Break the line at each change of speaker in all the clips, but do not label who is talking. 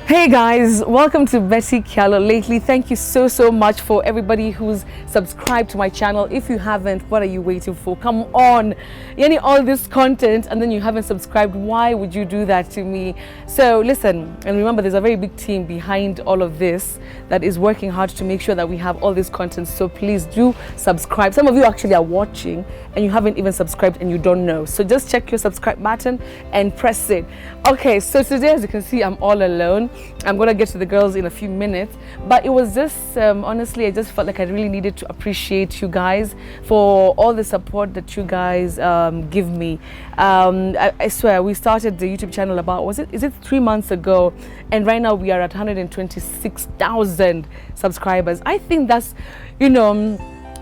Hey guys, welcome to Kyallo Lately. Thank you so much for everybody who's subscribed to my channel. If you haven't, what are you waiting for? Come on, you need all this content and then you haven't subscribed. Why would you do that to me? So listen, and remember, there's a very big team behind all of this that is working hard to make sure that we have all this content. So please do subscribe. Some of you actually are watching and you haven't even subscribed and you don't know. So just check your subscribe button and press it. Okay, so today, as you can see, I'm all alone. I'm gonna get to the girls in a few minutes, but it was just honestly, I just felt like I really needed to appreciate you guys for all the support that you guys give me. I swear, we started the YouTube channel about, is it 3 months ago, and right now we are at 126,000 subscribers. I think that's,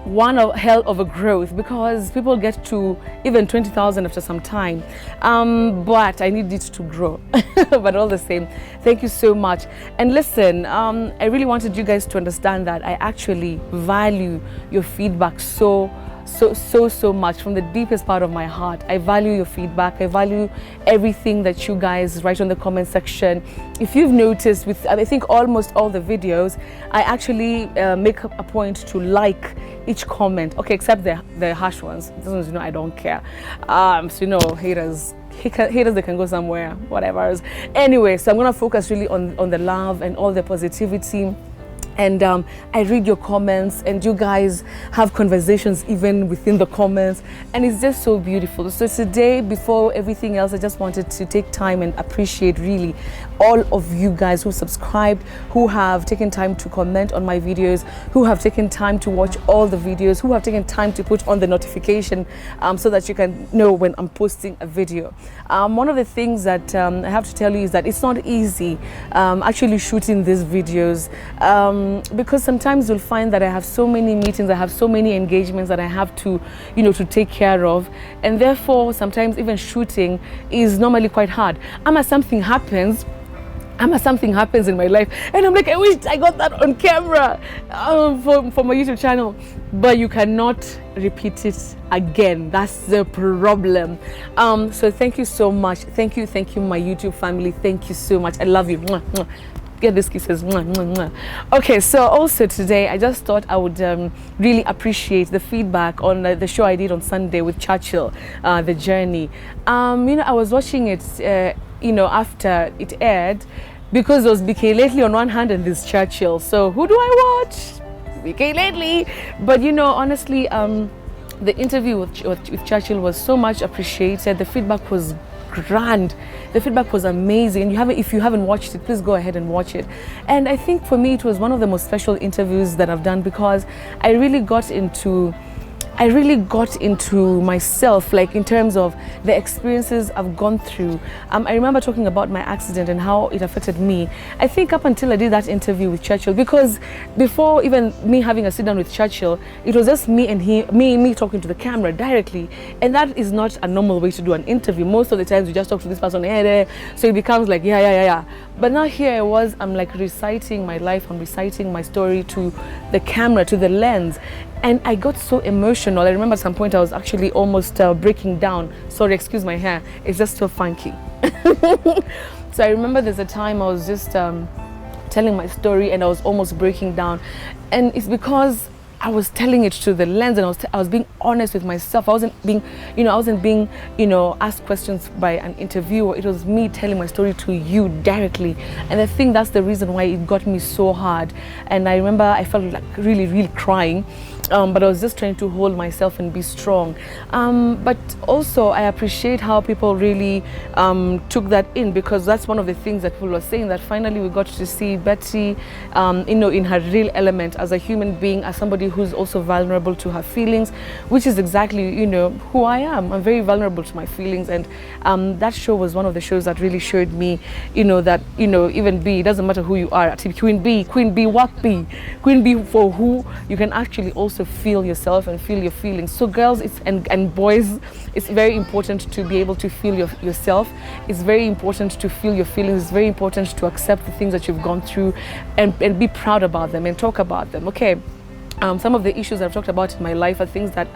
one hell of a growth, because people get to even 20,000 after some time, but I need it to grow. But all the same, thank you so much. And listen, I really wanted you guys to understand that I actually value your feedback so much from the deepest part of my heart. I value your feedback. I value everything that you guys write on the comment section. If you've noticed, with I think almost all the videos, I actually make a point to like each comment. Okay, except the harsh ones. Those ones, I don't care. Haters, they can go somewhere, whatever. Anyway, so I'm gonna focus really on the love and all the positivity. And I read your comments, and you guys have conversations even within the comments, and it's just so beautiful. So today, before everything else, I just wanted to take time and appreciate really all of you guys who subscribed, who have taken time to comment on my videos, who have taken time to watch all the videos, who have taken time to put on the notification so that you can know when I'm posting a video. One of the things that I have to tell you is that it's not easy actually shooting these videos. Because sometimes you'll find that I have so many meetings, I have so many engagements that I have to, to take care of, and therefore sometimes even shooting is normally quite hard. Something happens in my life, and I'm like, I wish I got that on camera for my YouTube channel, but you cannot repeat it again. That's the problem. So thank you so much. Thank you, my YouTube family. Thank you so much. I love you. Mwah, mwah. Get these kisses. Mwah, mwah, mwah. Okay, so also today I just thought I would really appreciate the feedback on the show I did on Sunday with Churchill, The Journey. I was watching it after it aired, because it was BK Lately on one hand and this Churchill. So who do I watch? BK Lately. But honestly, the interview with Churchill was so much appreciated. The feedback was grand. The feedback was amazing. If you haven't watched it, please go ahead and watch it. And I think for me, it was one of the most special interviews that I've done, because I really got into myself, like in terms of the experiences I've gone through. I remember talking about my accident and how it affected me. I think up until I did that interview with Churchill, because before even me having a sit down with Churchill, it was just me and me talking to the camera directly. And that is not a normal way to do an interview. Most of the times you just talk to this person, so it becomes like, yeah. But now here I'm like reciting my life, I'm reciting my story to the camera, to the lens. And I got so emotional. I remember at some point I was actually almost breaking down. Sorry, excuse my hair. It's just so funky. So I remember there's a time I was just telling my story and I was almost breaking down. And it's because I was telling it to the lens, and I was being honest with myself. I wasn't being asked questions by an interviewer. It was me telling my story to you directly. And I think that's the reason why it got me so hard. And I remember I felt like really crying. But I was just trying to hold myself and be strong. But also I appreciate how people really took that in, because that's one of the things that people were saying, that finally we got to see Betty in her real element as a human being, as somebody who's also vulnerable to her feelings, which is exactly who I am. I'm very vulnerable to my feelings, and that show was one of the shows that really showed me that even it doesn't matter who you are. Queen B, what B, Queen B for who you can actually also feel yourself and feel your feelings. So girls and boys, it's very important to be able to feel yourself. It's very important to feel your feelings. It's very important to accept the things that you've gone through and be proud about them and talk about them. Okay, Some of the issues I've talked about in my life are things that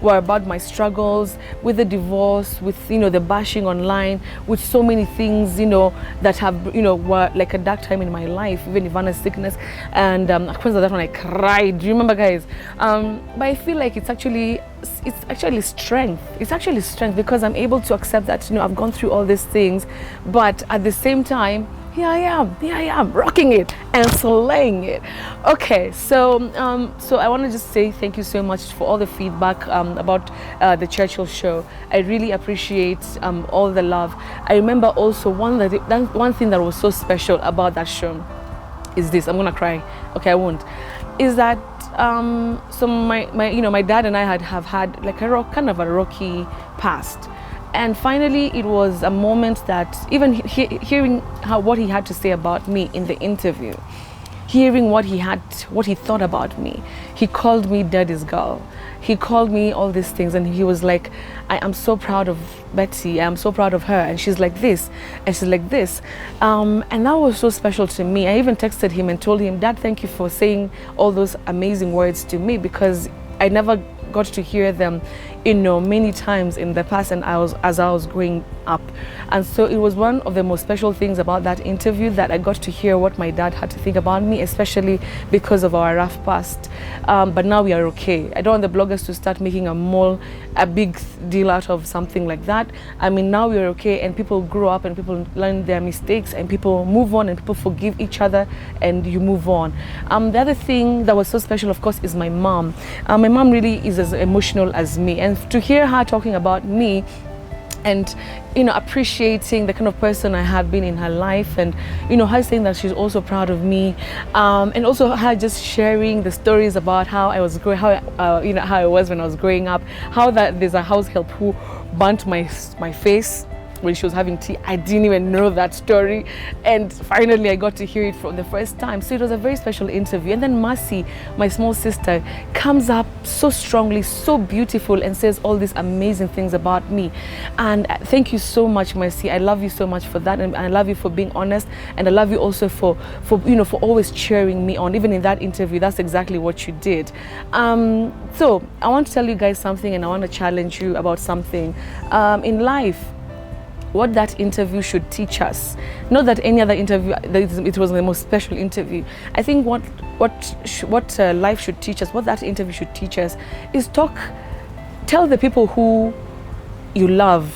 were about my struggles with the divorce, with the bashing online, with so many things that have were like a dark time in my life, even Ivana's sickness, and because of that one I cried. Do you remember, guys? But I feel like it's actually strength. It's actually strength because I'm able to accept that I've gone through all these things, but at the same time, here I am, rocking it and slaying it. Okay, so I want to just say thank you so much for all the feedback about the Churchill show. I really appreciate all the love. I remember also one thing that was so special about that show is this. I'm gonna cry. Okay, I won't. Is that so my dad and I have had like kind of a rocky past. And finally, it was a moment that even hearing what he had to say about me in the interview, hearing what he thought about me, he called me daddy's girl. He called me all these things, and he was like, I am so proud of Betty. I'm so proud of her, and she's like this, and she's like this. And that was so special to me. I even texted him and told him, Dad, thank you for saying all those amazing words to me, because I never got to hear them many times in the past, and as I was growing up. And so it was one of the most special things about that interview, that I got to hear what my dad had to think about me, especially because of our rough past. But now we are okay. I don't want the bloggers to start making a big deal out of something like that. I mean, now we are okay, and people grow up, and people learn their mistakes, and people move on, and people forgive each other, and you move on. The other thing that was so special, of course, is my mom. My mom really is as emotional as me, and to hear her talking about me and appreciating the kind of person I have been in her life, and her saying that she's also proud of me, and also her just sharing the stories about how I was how I was when I was growing up, how that there's a house help who burnt my face when she was having tea. I didn't even know that story, and finally I got to hear it for the first time. So it was a very special interview. And then Mercy, my small sister, comes up so strongly, so beautiful, and says all these amazing things about me. And thank you so much, Mercy. I love you so much for that, and I love you for being honest, and I love you also for always cheering me on. Even in that interview, that's exactly what you did. So I want to tell you guys something, and I want to challenge you about something in life. What that interview should teach us, not that any other interview, it was the most special interview. I think what life should teach us, what that interview should teach us, is tell the people who you love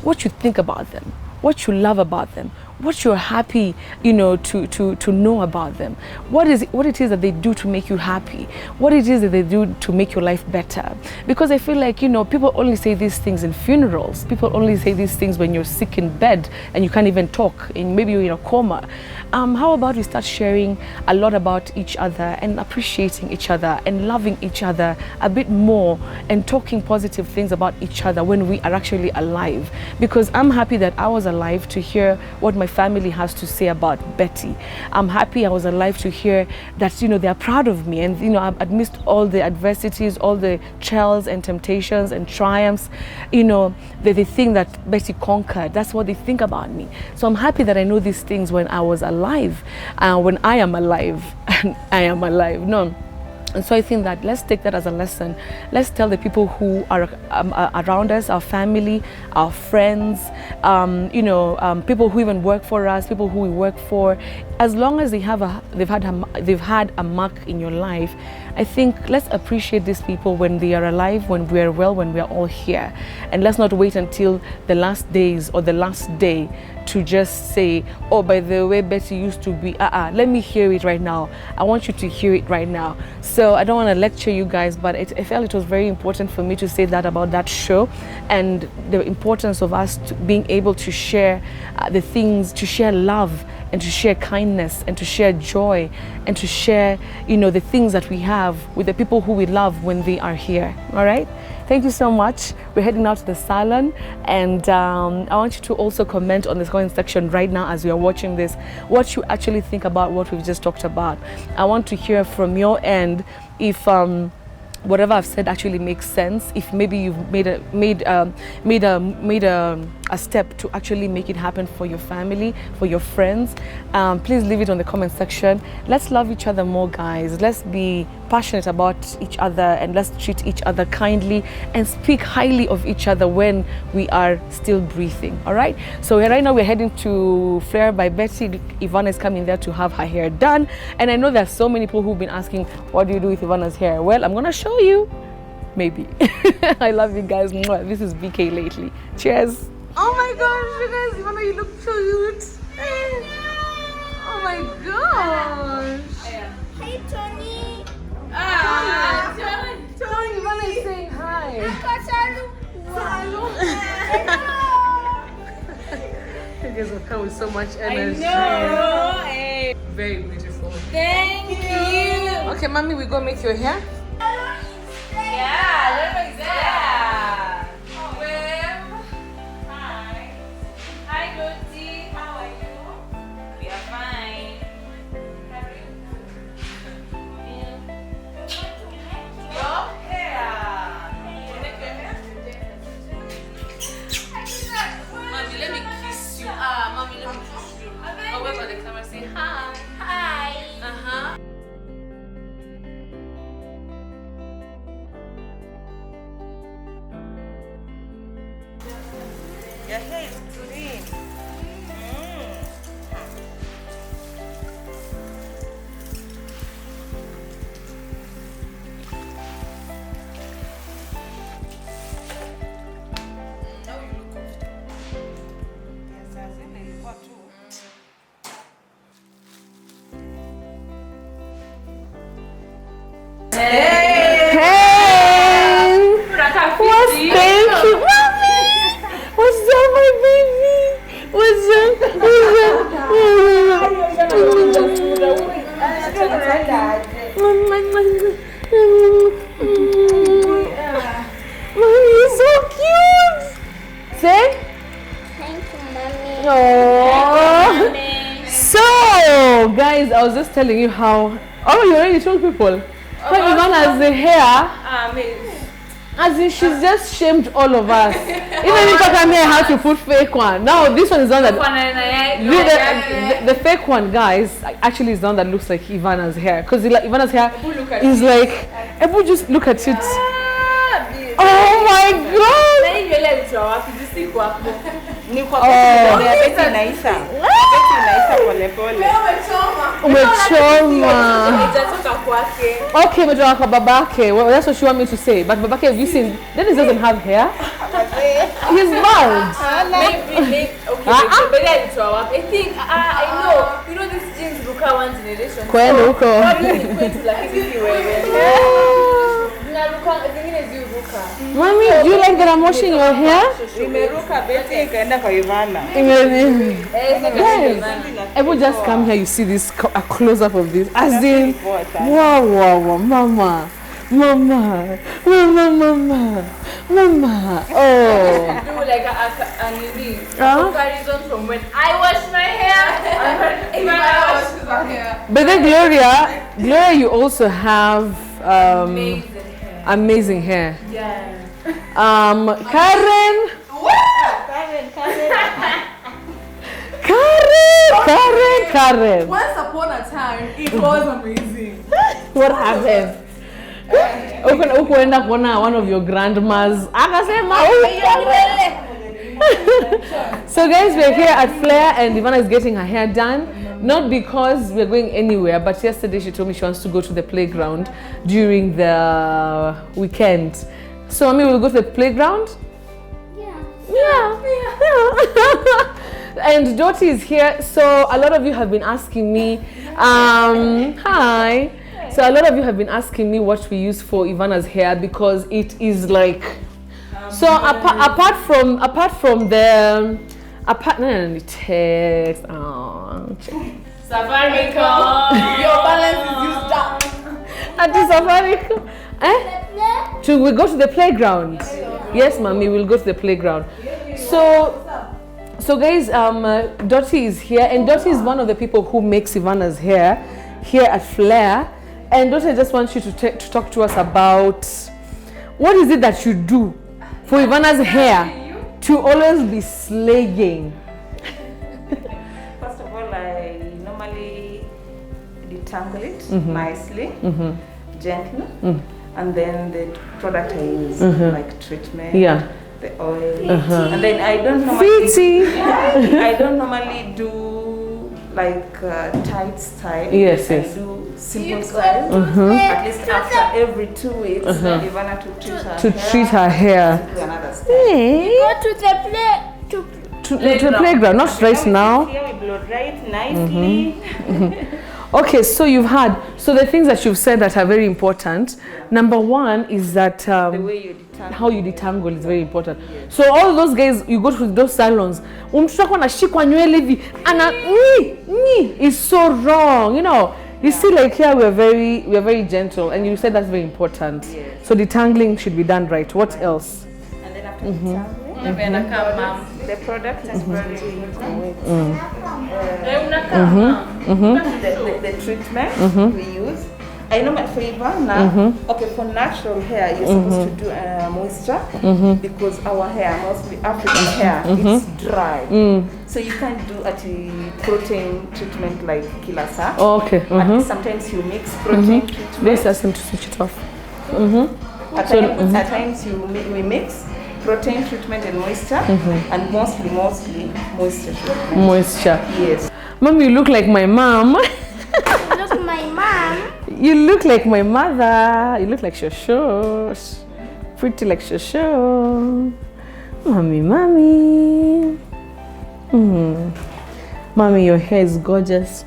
what you think about them, what you love about them, what you're happy, to know about them, what it is that they do to make you happy, what it is that they do to make your life better. Because I feel like, people only say these things in funerals. People only say these things when you're sick in bed and you can't even talk, and maybe you're in a coma. How about we start sharing a lot about each other, and appreciating each other, and loving each other a bit more, and talking positive things about each other when we are actually alive. Because I'm happy that I was alive to hear what my family has to say about Betty. I'm happy I was alive to hear that they are proud of me, and amidst all the adversities, all the trials and temptations and triumphs, they think that Betty conquered. That's what they think about me. So I'm happy that I know these things when I was alive, when I am alive. I am alive. No. And so I think that let's take that as a lesson. Let's tell the people who are around us, our family, our friends, people who even work for us, people who we work for, as long as they've had a mark in your life. I think let's appreciate these people when they are alive, when we are well, when we are all here. And let's not wait until the last days or the last day to just say, oh, by the way, Betty used to be, let me hear it right now. I want you to hear it right now. So I don't want to lecture you guys, but I felt it was very important for me to say that about that show, and the importance of us being able to share the things, to share love, and to share kindness, and to share joy, and to share, the things that we have with the people who we love when they are here. All right? Thank you so much. We're heading out to the salon, and I want you to also comment on the comment section right now as we are watching this, what you actually think about what we've just talked about. I want to hear from your end if whatever I've said actually makes sense. If maybe you've made a a step to actually make it happen for your family, for your friends, please leave it on the comment section. Let's love each other more, guys. Let's be passionate about each other, and let's treat each other kindly and speak highly of each other when we are still breathing. All right, so right now we're heading to Flair by Betty. Ivana is coming there to have her hair done, and I know there's so many people who've been asking, what do you do with Ivana's hair? Well, I'm gonna show you, maybe. I love you guys. This is BK Lately. Cheers. Oh my gosh, you guys, Ivana, you look so cute. Oh my gosh.
Hey, Tony.
Tony, Ivana is saying hi. You guys have come with so much energy.
I know.
Very beautiful.
Thank you.
Okay, mommy, we go make your hair.
Yeah, let me there. Well, hi. Hi, Dottie. How are you? We are fine. Your hair. You make your hair? Mommy, let me kiss you. Mommy, let me kiss you. Oh, wait for the camera. Say hi. Hi. Uh-huh.
Your hair is clean. Now you look good. Yes, I think it's hot too.
Hey! What's thank you, mommy? What's up, my baby? What's up? Mommy, you're so cute. Say?
Thank you, Mommy.
Oh. So, guys, I was just telling you how. Oh, you already told people. How Ivana's the hair. As in, she's just shamed all of us. Even if I come here, I have to put fake one. Now, this one is one that the fake one, guys, actually is the one that looks like Ivana's hair. Because Ivana's hair is like, Ebu, just look at it. Oh my God! Okay, umetoka kwa babake. Well, that's what she want me to say. But babake, have you seen? Dennis doesn't have hair. He's bald.
Maybe. Okay, but I think I know. You know this jeans Ruka one generation.
Kweli huko.
Probably going to like everywhere.
Mommy, do you like that I'm washing your hair?
Imeruka Betty ikaenda kwa Ivana.
Guys, Ebu just come here, you see this, a close-up of this. As in, wow, mama. Mama. Oh.
Do like a comparison from when I wash my hair and when I wash her hair.
But then Gloria, you also have amazing hair.
Yeah.
Karen. Karen.
Once upon a time, it was amazing.
What happened? Ukuenda kuona one of your grandmas. Akasema, so guys, we're here at Flair and Ivana is getting her hair done. Not because we're going anywhere, but yesterday she told me she wants to go to the playground during the weekend. So, Mommy, we'll go to the playground? Yeah. And Dottie is here. So, a lot of you have been asking me, hi. So, a lot of you have been asking me what we use for Ivana's hair because it is like, so apart from the text,
Safaricom.
Your balance is used up.
At the Safaricom, we go to the playground. Yes, Mommy, we'll go to the playground. So guys, Dottie is here, and Dottie is one of the people who makes Ivana's hair here at Flair. And Dottie, I just want you to talk to us about what is it that you do for Ivana's hair. to always be slaying?
First of all, I normally detangle it nicely, gently, and then the product I use, like treatment, the oil, and then I don't normally do like tight style.
Yes.
I do simple style. At least after every 2 weeks, Ivana to treat her hair. To do another style.
Go to the
To the playground, not right now.
Here we blow dry it nicely.
Okay, so so the things that you've said that are very important. Number one is that
The way you detangle.
how you detangle is very important. So all those guys, you go to those salons, anashikwa nywele hivi, ana is so wrong, you know. You see, like here we are very gentle, and you said that's very important.
Yes.
So detangling should be done right. What else?
And then after detangling, the product is very important. The treatment we use. I know my for Ivana, okay, for natural hair, you're supposed to do moisture because our hair, mostly African hair, it's dry. So you can't do a protein treatment like Kilasa.
Okay.
But sometimes you mix protein treatment.
This has to switch it off.
At times we mix protein treatment and moisture, and mostly moisture treatment.
Moisture.
Yes.
Mom, you look like my mom.
Look, my mom.
You look like my mother. You look like Shosho. Pretty like Shosho. Mommy. Mommy, your hair is gorgeous.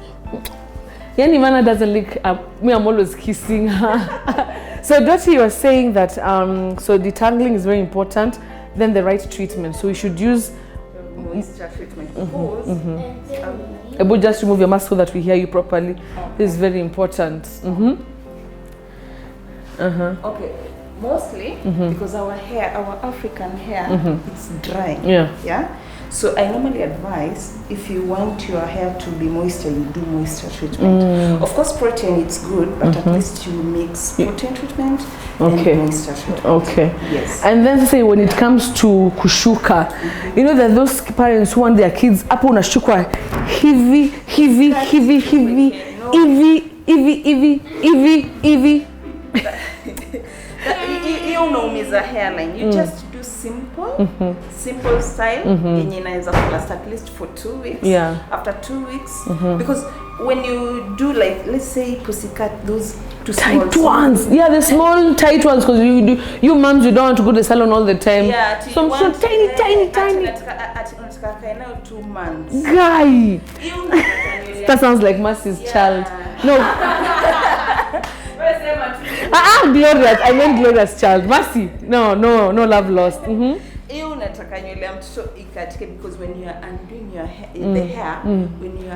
Yani Ivana doesn't look me, I'm always kissing her. So Dottie, you were saying that so detangling is very important, then the right treatment. So we should use
Moisture treatment because
Ebo, just remove your mask so that we hear you properly. This is very important.
okay, mostly because our hair, our African hair, it's dry. Yeah. So I normally advise if you want your hair to be moisture, you do moisture treatment. Of course, protein it's good, but at least you mix protein treatment and moisture treatment.
Okay.
Yes.
And then say when it comes to kushuka, you know that those parents who want their kids hapo unashukwa hivi.
You unaumiza hairline. You just do simple style yenye inaweza last at least for 2 weeks.
Yeah.
After 2 weeks, because when you do like, let's say pussycat, those two
Tight ones. Yeah, the small tight ones, because you moms, you don't want to go to the salon all the time.
Yeah,
so tiny.
At 2 months.
Guy. That sounds like Mercy's child. No. Glorious. I meant Gloria's child. Mercy. No, love lost.
Unataka nywele ya mtoto ikatike because when you are undoing your hair, the hair, when you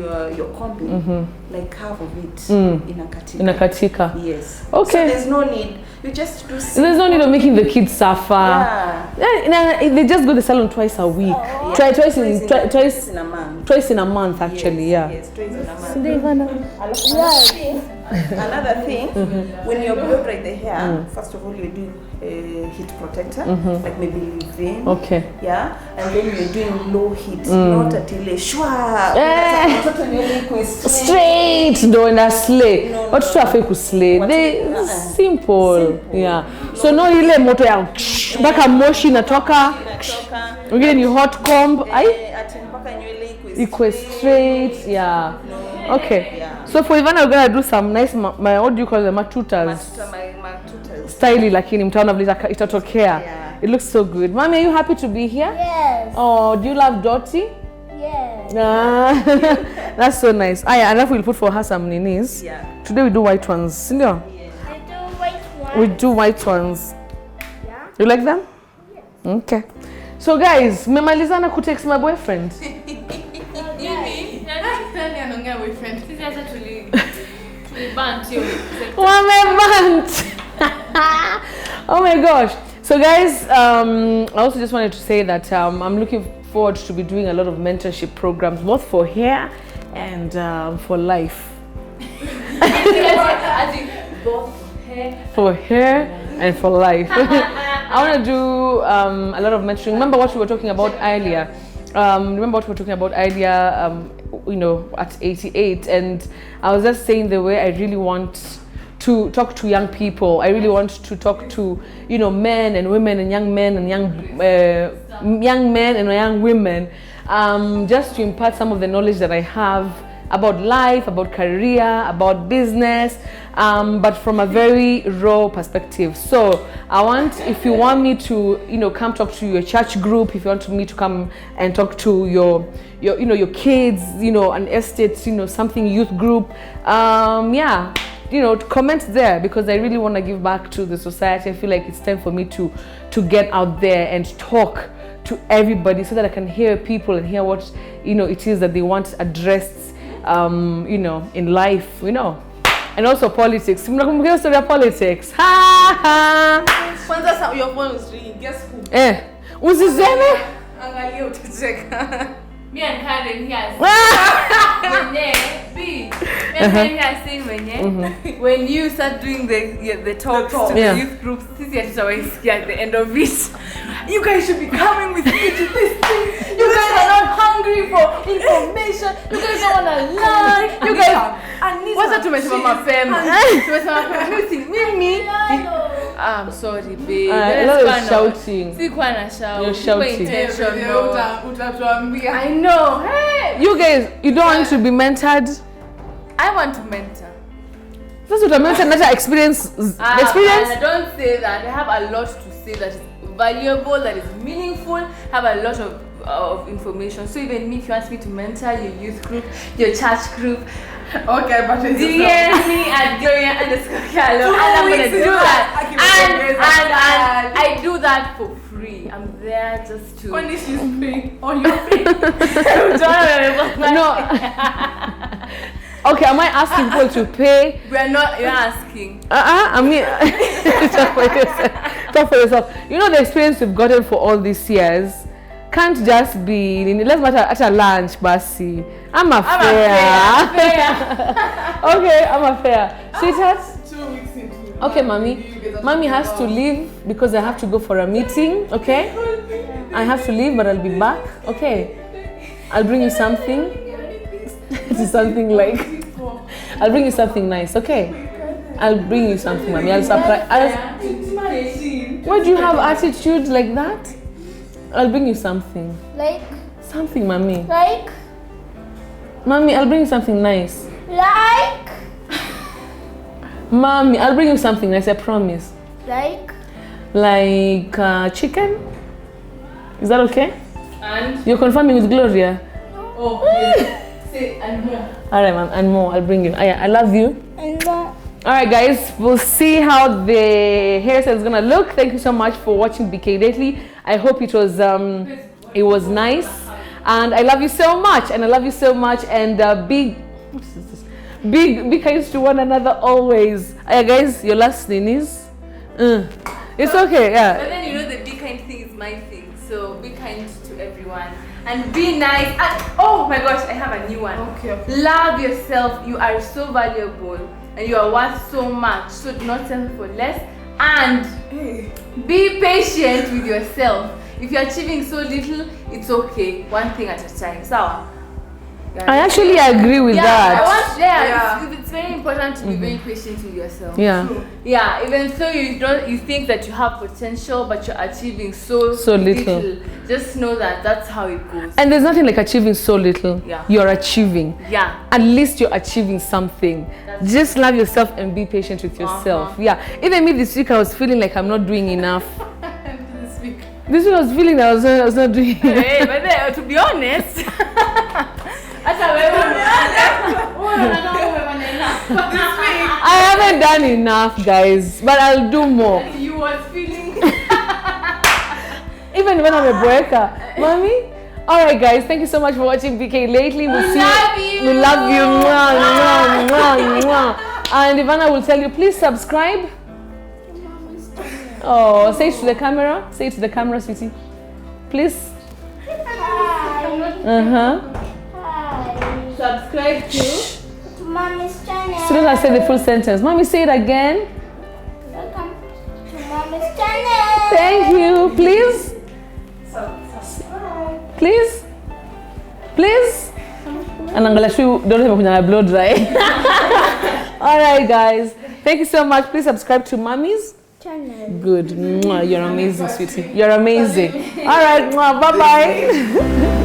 are you're combing, like half of it inakatika. Yes.
Okay.
So there's no need. You just do simple.
There's no need of making the kids suffer.
Yeah.
They just go to the salon twice a week. Twice in
a month.
Twice in a month, actually.
Yes, twice in a month. Another thing, when you're blow dry the hair, first of all you do heat protector, like maybe leave-in.
Okay.
Yeah, and then you're doing low heat, not until a
straight. Don't slay. What to have to slay? They simple. Yeah. So no ile moto ya mpaka moshi natoka. Again you hot comb. Equal straight. Yeah. Okay. So for Ivana, we're gonna do some nice what do you call them? Matutas. Styly lakini mtaona vile itatokea. It looks so good. Mommy, are you happy to be here?
Yes.
Oh, do you love Dottie?
Yes.
That's so nice. And then we'll put for her some ninis.
Yeah.
Today we do white ones. Cindy?
I do white one.
We do white ones.
Yeah.
You like them?
Yes.
Okay. So guys, memalizana kutext my boyfriend. Oh my gosh. So guys, I also just wanted to say that I'm looking forward to be doing a lot of mentorship programs, both for hair and for life.
Both
For hair and for life. I want to do a lot of mentoring. Remember what we were talking about earlier? You know, at 88, and I was just saying the way I really want to talk to young people. I really want to talk to, you know, men and women and young men and young men and young women, just to impart some of the knowledge that I have about life, about career, about business, but from a very raw perspective. So I want, if you want me to, you know, come talk to your church group, if you want me to come and talk to your you know, your kids, you know, an estate, you know, something youth group, yeah, you know, comment there, because I really want to give back to the society. I feel like it's time for me to get out there and talk to everybody, so that I can hear people and hear what, you know, it is that they want addressed, you know, in life, you know, and also politics. Mnakumbuka story ya politics. Ha ha.
Kwanza your phone was ringing. Guess who?
Usiseme?
Angalia utacheka.
Me and Karen here. When you start doing the talks to the youth groups, at the end of it, you guys should be coming with me to this thing. You guys are not hungry for information. You guys don't want to learn. You guys, what's that to my family? I'm sorry, babe.
A lot of shouting. You're shouting.
I know. Hey,
you guys, you don't want to be mentored?
I want to mentor.
That's what I mentioned. That experience. Experience.
I don't say that. I have a lot to say that is valuable, that is meaningful. Have a lot of information. So even me, if you want me to mentor your youth group, your church group,
okay, but it's
DM me at Gloria_Kyallo, and I'm gonna do that. And I do that for free. I'm there just to.
When is she's free? Oh, you're free.
No. Okay, am I asking people to pay?
We're not. You're asking.
I mean, talk for yourself. You know, the experience we've gotten for all these years can't just be. Let's matter at a lunch, Basi. I'm a fair. Okay, I'm a fair. Sweetheart?
2 weeks into.
Okay, mommy has to leave because I have to go for a meeting. Okay, I have to leave, but I'll be back. Okay, I'll bring you something. It is something like, I'll bring you something nice. Okay, I'll bring you something, mommy. I'll surprise. Why do you have attitude like that? I'll bring you something.
Like?
Something, mommy.
Like?
Mommy, I'll bring you something nice.
Like?
Mommy, I'll bring you something nice, I promise.
Like?
Like chicken? Is that okay?
And?
You're confirming with Gloria?
Oh, yes. Say, and more.
Alright, ma'am, and more. I'll bring you. I love you.
And
Alright, guys, we'll see how the hairstyle is gonna look. Thank you so much for watching BK Lately. I hope it was nice, and I love you so much, and be kind to one another always. Guys, your last name is it's okay, yeah.
But then, you know, the be kind thing is my thing, so be kind to everyone and be nice. And oh my gosh, I have a new one.
Okay.
Love yourself. You are so valuable and you are worth so much, so do not settle for less, and be patient with yourself. If you're achieving so little, it's okay, one thing at a time. So
I actually agree with that.
It's very important to be very patient with yourself.
Yeah.
Yeah, even so you think that you have potential, but you're achieving so little. Just know that that's how it goes.
And there's nothing like achieving so little.
Yeah.
You're achieving.
Yeah.
At least you're achieving something. Just love yourself and be patient with yourself. Yeah. Even me this week, I was feeling like I'm not doing enough. This week I was feeling I was not doing enough.
Hey, but then, to be honest,
I haven't done enough, guys, but I'll do more.
You was feeling.
Even when I'm a breaker, mommy. All right, guys, thank you so much for watching BK Lately. We love you. Mwah, mwah, mwah, mwah. And Ivana will tell you, please subscribe. Oh, say it to the camera. Say it to the camera, sweetie. Please.
Hi.
Subscribe to
Mommy's channel.
So let us say the full sentence. Mommy, say it again.
Welcome to Mommy's channel.
Thank you. Please. Please. Please. And I'm gonna show you, don't have a blow dry. All right, guys. Thank you so much. Please subscribe to Mommy's
channel.
Good. Mwah, you're amazing, sweetie. You're amazing. All right. Bye bye.